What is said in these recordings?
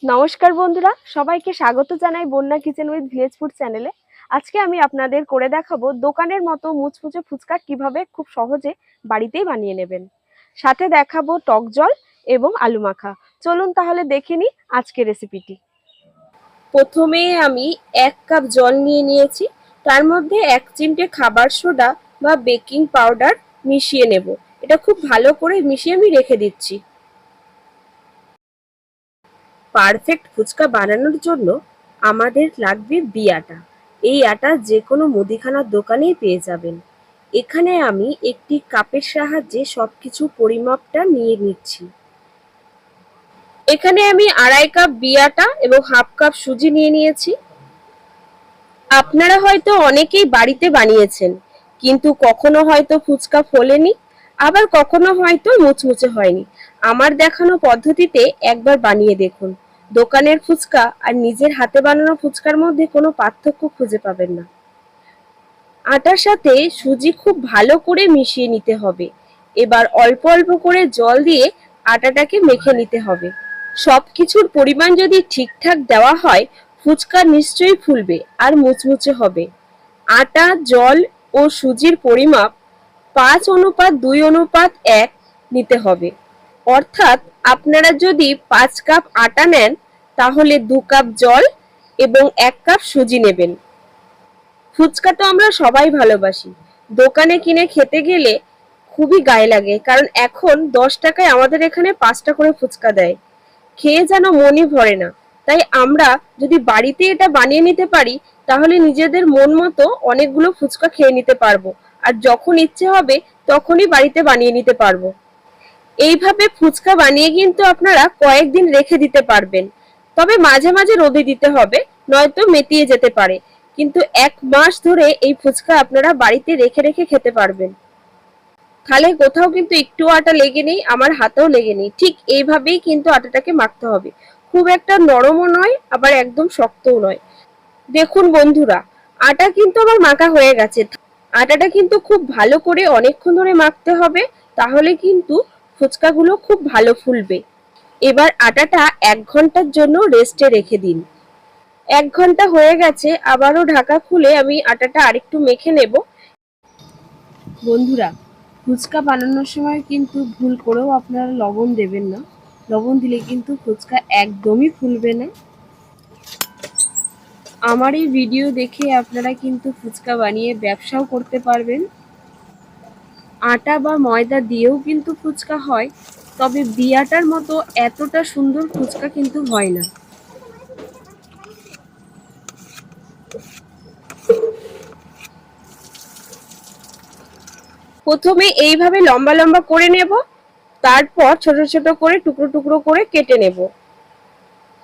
নমস্কার বন্ধুরা, সবাইকে স্বাগত জানাই বন্যা কিচেন উইথ ভিলেজ ফুড চ্যানেলে। আজকে আমি আপনাদের করে দেখাবো দোকানের মতো মুচমুচে ফুচকা কিভাবে খুব সহজে বাড়িতেই বানিয়ে নেবেন। সাথে দেখাবো টক জল এবং আলু মাখা। চলুন তাহলে দেখে নিই আজকের রেসিপিটি। প্রথমে আমি 1 কাপ জল নিয়ে নিয়েছি, তার মধ্যে 1 চিমটে খাবার সোডা বা বেকিং পাউডার মিশিয়ে নেব। এটা খুব ভালো করে মিশিয়ে আমি রেখে দিচ্ছি। পারফেক্ট ফুচকা বানানোর জন্য আমাদের লাগবে বিয়াটা। এই আটা যে কোনো মুদিখানার দোকানেই পেয়ে যাবেন। এখানে আমি একটি কাপের সাহায্যে সবকিছু পরিমাপটা নিয়ে নিচ্ছি। এখানে আমি 2.5 কাপ বিয়াটা এবং 1/2 কাপ সুজি নিয়ে নিয়েছি। আপনারা হয়তো অনেকেই বাড়িতে বানিয়েছেন, কিন্তু কখনো হয়তো ফুচকা ফোলেনি, আবার কখনো হয়তো মুচমুচে হয়নি। আমার দেখানো পদ্ধতিতে একবার বানিয়ে দেখুন। দোকানের ফুচকা আর নিজের হাতে বানানো ফুচকার মধ্যে কোনো পার্থক্য খুঁজে পাবেন না। আটার সাথে সুজি খুব ভালো করে মিশিয়ে নিতে হবে। এবার অল্প অল্প করে জল দিয়ে আটাটাকে মেখে নিতে হবে। সবকিছুর পরিমাণ যদি ঠিকঠাক দেওয়া হয়, ফুচকা নিশ্চয়ই ফুলবে আর মুচমুচে হবে। আটা, জল ও সুজির পরিমাপ 5:2:1 নিতে হবে। অর্থাৎ আপনারা যদি 5 কাপ আটা নেন, তাহলে 2 কাপ জল এবং 1 কাপ সুজি নেবেন। ফুচকা তো আমরা সবাই ভালোবাসি। দোকানে কিনে খেতে গেলে খুবই গায়ে লাগে, কারণ এখন 10 টাকায় আমাদের এখানে 5টা করে ফুচকা দেয়। খেয়ে যেন মনই ভরে না। তাই আমরা যদি বাড়িতে এটা বানিয়ে নিতে পারি, তাহলে নিজেদের মন মতো অনেকগুলো ফুচকা খেয়ে নিতে পারবো। আর যখন ইচ্ছে হবে তখনই বাড়িতে বানিয়ে নিতে পারবো। এইভাবে ফুচকা বানিয়ে কিন্তু আপনারা কয়েকদিন রেখে দিতে পারবেন। তবে মাঝে মাঝে রোদে দিতে হবে, নয়তো মেটিয়ে যেতে পারে। কিন্তু 1 মাস ধরে এই ফুচকা আপনারা বাড়িতে রেখে রেখে খেতে পারবেন। তাহলে কোথাও কিন্তু একটু আটা লেগে নেই, আমার হাতেও লেগে নেই। ঠিক এইভাবেই কিন্তু আটাটাকে মাখতে হবে। খুব একটা নরমও নয়, আবার একদম শক্তও নয়। দেখুন বন্ধুরা, আটা কিন্তু আমার মাখা হয়ে গেছে। আটাটা কিন্তু খুব ভালো করে অনেকক্ষণ ধরে মাখতে হবে, তাহলে কিন্তু ফুচকাগুলো খুব ভালো ফুলবে। এবার আটাটা 1 ঘন্টার জন্য রেস্টে রেখে দিন। 1 ঘন্টা হয়ে গেছে, আবারও ঢাকা খুলে আমি আটাটা আরেকটু মেখে নেব। বন্ধুরা, ফুচকা বানানোর সময় কিন্তু ভুল করেও আপনারা লবণ দেবেন না। লবণ দিলে কিন্তু ফুচকা একদমই ফুলবে না। আমার এই ভিডিও দেখে আপনারা কিন্তু ফুচকা বানিয়ে ব্যবসাও করতে পারবেন। আটা বা ময়দা দিয়েও কিন্তু ফুচকা হয়, তবে বিয়াটার মতো এতটা সুন্দর ফুচকা কিন্তু হয় না। প্রথমে এইভাবে লম্বা লম্বা করে নেব, তারপর ছোট ছোট করে টুকরো টুকরো করে কেটে নেব।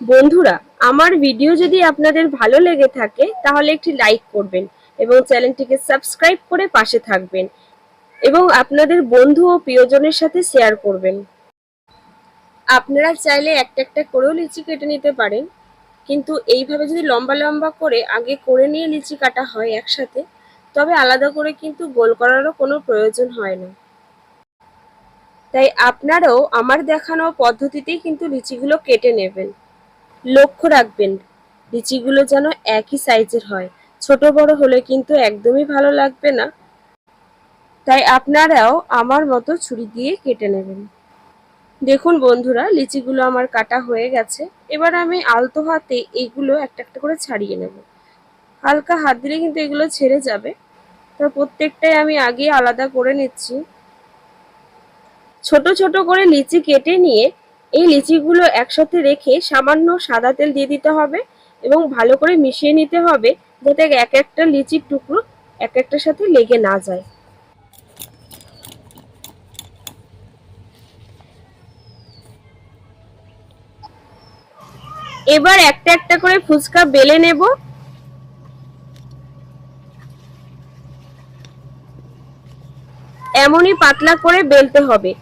বন্ধুরা, আমার ভিডিও যদি আপনাদের ভালো লেগে থাকে, তাহলে একটি লাইক করবেন এবং চ্যানেলটিকে সাবস্ক্রাইব করে পাশে থাকবেন এবং আপনাদের বন্ধু ও প্রিয়জনের সাথে শেয়ার করবেন। আপনারা চাইলে একটা একটা করেও লিচি কেটে নিতে পারেন, কিন্তু এইভাবে যদি লম্বা লম্বা করে আগে করে নিয়ে লিচি কাটা হয় একসাথে, তবে আলাদা করে কিন্তু গোল করারও কোনো প্রয়োজন হয় না। তাই আপনারাও আমার দেখানো পদ্ধতিতেই কিন্তু লিচিগুলো কেটে নেবেন। লক্ষ্য রাখবেন লিচিগুলো যেন একই সাইজের হয়। ছোট বড় হলে কিন্তু একদমই ভালো লাগবে না। তাই আপনারাও আমার মতো ছুরি দিয়ে কেটে নেবেন। দেখুন বন্ধুরা, লিচিগুলো আমার কাটা হয়ে গেছে। এবার আমি আলতো হাতে এইগুলো একটা একটা করে ছাড়িয়ে নেব। হালকা হাত দিলে কিন্তু এগুলো ছেড়ে যাবে। তো প্রত্যেকটাই আমি আগে আলাদা করে নিচ্ছি। ছোট ছোট করে লিচি কেটে নিয়ে এই লিচিগুলো একসাথে রেখে সামান্য সাদা তেল দিয়ে দিতে হবে এবং ভালো করে মিশিয়ে নিতে হবে, যাতে এক একটা লিচির টুকরো এক একটার সাথে লেগে না যায়। এবার একটা একটা করে ফুচকা বেলে নেব। এমনই পাতলা করে বেলতে হবে।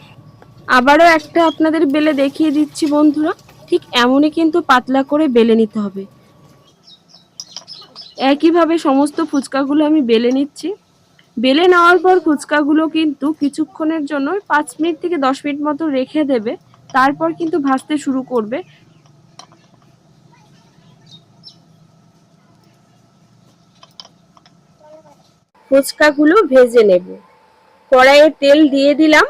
আবারও একটা আপনাদের বেলে দেখিয়ে দিচ্ছি বন্ধুরা, ঠিক এমনই কিন্তু পাতলা করে বেলে নিতে হবে। একইভাবে সমস্ত ফুচকাগুলো আমি বেলে নিচ্ছি। বেলে নেওয়ার পর ফুচকাগুলো কিন্তু কিছুক্ষণের জন্য 5 মিনিট থেকে 10 মিনিট মতো রেখে দেবে। তারপর কিন্তু ভাজতে শুরু করবে। ফুচকাগুলো ভেজে নেব। কড়াইয়ে তেল দিয়ে দিলাম।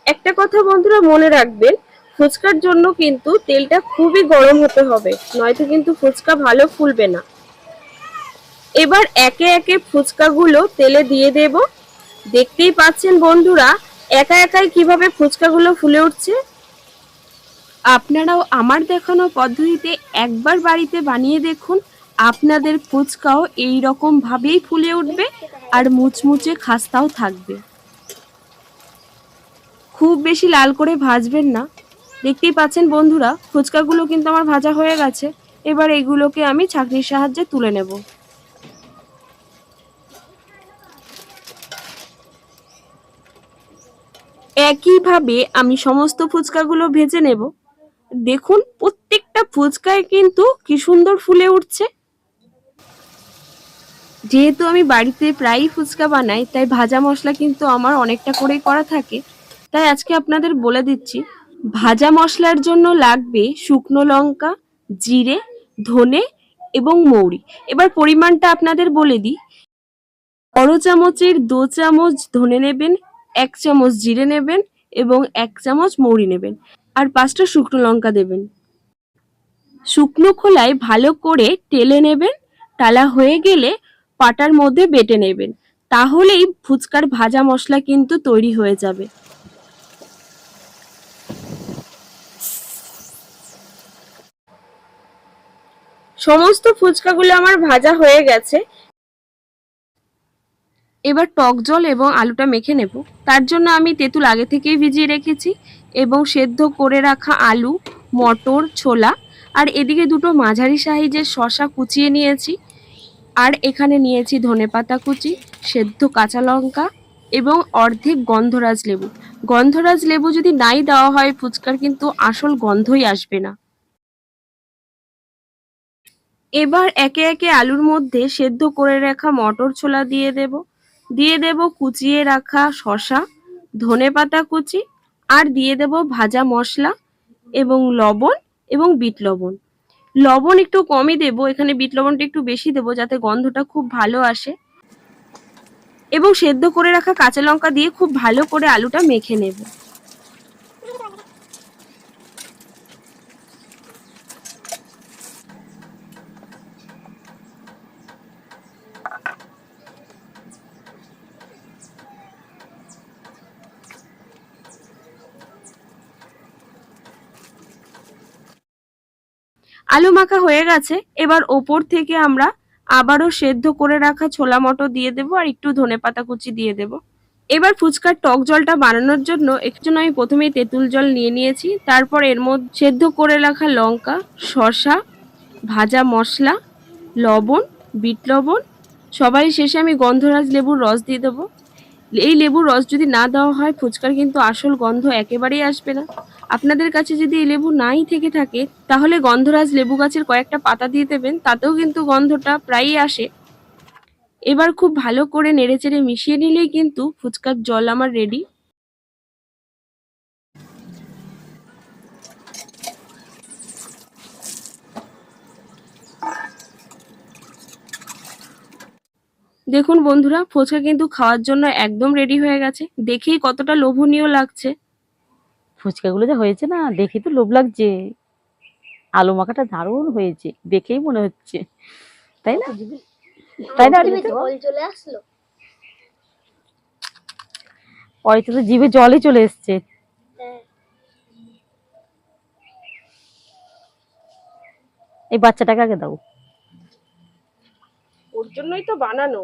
একটা কথা বন্ধুরা মনে রাখবেন, ফুচকার জন্য কিন্তু তেলটা খুবই গরম হতে হবে, নয়তো কিন্তু ফুচকা ভালো ফুলবে না। এবার একে একে ফুচকাগুলো তেলে দিয়ে দেব। দেখতেই পাচ্ছেন বন্ধুরা, একা একাই কিভাবে ফুচকাগুলো ফুলে উঠছে। আপনারাও আমার দেখানো পদ্ধতিতে একবার বাড়িতে বানিয়ে দেখুন, আপনাদের ফুচকাও এই রকম ভাবেই ফুলে উঠবে আর মুচমুচে খাস্তাও থাকবে। খুব বেশি লাল করে ভাজবেন না। দেখতেই পাচ্ছেন বন্ধুরা, ফুচকাগুলো কিন্তু আমার ভাজা হয়ে গেছে। এবার এগুলোকে আমি ছাঁকনির সাহায্যে তুলে নেব। একইভাবে আমি সমস্ত ফুচকাগুলো ভেজে নেব। দেখুন প্রত্যেকটা ফুচকায় কিন্তু কি সুন্দর ফুলে উঠছে। যেহেতু আমি বাড়িতে প্রায়ই ফুচকা বানাই, তাই ভাজা মশলা কিন্তু আমার অনেকটা করেই করা থাকে। তাই আজকে আপনাদের বলে দিচ্ছি, ভাজা মশলার জন্য লাগবে শুকনো লঙ্কা, জিরে, ধনে এবং মৌরি। এবার পরিমাণটা আপনাদের বলে দিই। বড় চামচের 2 চামচ ধনে নেবেন, 1 চামচ জিরে নেবেন এবং 1 চামচ মৌরি নেবেন আর 5টা শুকনো লঙ্কা দেবেন। শুকনো খোলায় ভালো করে টেলে নেবেন। টালা হয়ে গেলে পাটার মধ্যে বেটে নেবেন। তাহলেই ফুচকার ভাজা মশলা কিন্তু তৈরি হয়ে যাবে। সমস্ত ফুচকাগুলো আমার ভাজা হয়ে গেছে। এবার টক জল এবং আলুটা মেখে নেব। তার জন্য আমি তেঁতুল আগে থেকেই ভিজিয়ে রেখেছি এবং সেদ্ধ করে রাখা আলু, মটর, ছোলা আর এদিকে দুটো মাঝারি সাইজের শসা কুচিয়ে নিয়েছি। আর এখানে নিয়েছি ধনেপাতা কুচি, সেদ্ধ কাঁচা লঙ্কা এবং অর্ধেক গন্ধরাজ লেবু। গন্ধরাজ লেবু যদি নাই দেওয়া হয়, ফুচকার কিন্তু আসল গন্ধই আসবে না। এবার একে একে আলুর মধ্যে সেদ্ধ করে রাখা মটর ছোলা দিয়ে দেব কুচিয়ে রাখা শসা, ধনেপাতা কুচি আর দিয়ে দেব ভাজা মশলা এবং লবণ এবং বিট লবণ। লবণ একটু কমই দেব, এখানে বিট লবণটা একটু বেশি দেব যাতে গন্ধটা খুব ভালো আসে। এবং সেদ্ধ করে রাখা কাঁচা লঙ্কা দিয়ে খুব ভালো করে আলুটা মেখে নেব। আলু মাখা হয়ে গেছে। এবার ওপর থেকে আমরা আবারও সেদ্ধ করে রাখা ছোলা মটর দিয়ে দেব আর একটু ধনেপাতা কুচি দিয়ে দেব। এবার ফুচকার টক জলটা বানানোর জন্য আমি প্রথমেই তেঁতুল জল নিয়ে নিয়েছি। তারপর এর মধ্যে সেদ্ধ করে রাখা লঙ্কা, শসা, ভাজা মশলা, লবণ, বিট লবণ, সবাই শেষে আমি গন্ধরাজ লেবুর রস দিয়ে দেবো। এই লেবুর রস যদি না দেওয়া হয়, ফুচকার কিন্তু আসল গন্ধ একেবারেই আসবে না। আপনাদের কাছে যদি এই লেবু নাই থেকে থাকে, তাহলে গন্ধরাজ লেবু গাছের কয়েকটা পাতা দিয়ে দেবেন, তাতেও কিন্তু গন্ধটা প্রায়ই আসে। এবার খুব ভালো করে নেড়েচেড়ে মিশিয়ে নিলেই কিন্তু ফুচকার জল আমার রেডি। দেখুন বন্ধুরা, ফুচকা কিন্তু খাওয়ার জন্য একদম রেডি হয়ে গেছে। দেখেই কতটা লোভনীয় লাগছে। ফুচকাগুলো যা হয়েছে না, দেখে তো লোভ লাগছে। আলু মাখাটা দারুণ হয়েছে, দেখেই মনে হচ্ছে, তাই না? তাই না? চলে আসলো। হয়তো তো জিভে জলই চলে এসছে। এই বাচ্চাটাকে আগে দাও। ওর জন্যই তো বানানো।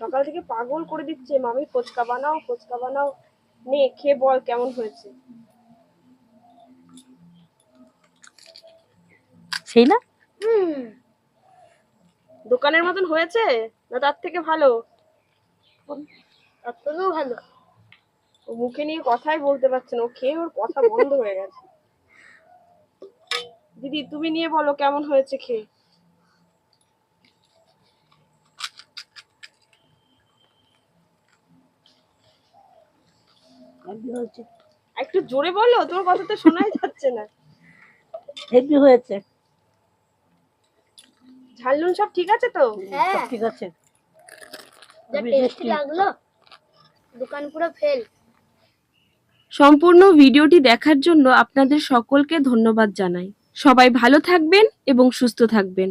সকাল থেকে পাগল করে দিচ্ছে, মামি ফুচকা বানাও, ফুচকা বানাও। নে খেয়ে বল কেমন হয়েছে। সেই না, দোকানের মতন হয়েছে না তার থেকে ভালো? তার থেকেও ভালো। ও মুখে নিয়ে কথাই বলতে পারছে না, ও খেয়ে ওর কথা বন্ধ হয়ে গেছে। দিদি তুমি নিয়ে বলো কেমন হয়েছে খেয়ে। একটু জোরে বলো, তোমার কথা তো শোনাই যাচ্ছে না। হেভি হয়েছে। ঝাল নুন সব ঠিক আছে তো? হ্যাঁ সব ঠিক আছে। যা খুবই টেস্টি tasty। লাগলো, দোকান পুরো ফেল। সম্পূর্ণ ভিডিওটি দেখার জন্য আপনাদের সকলকে ধন্যবাদ জানাই। সবাই ভালো থাকবেন এবং সুস্থ থাকবেন।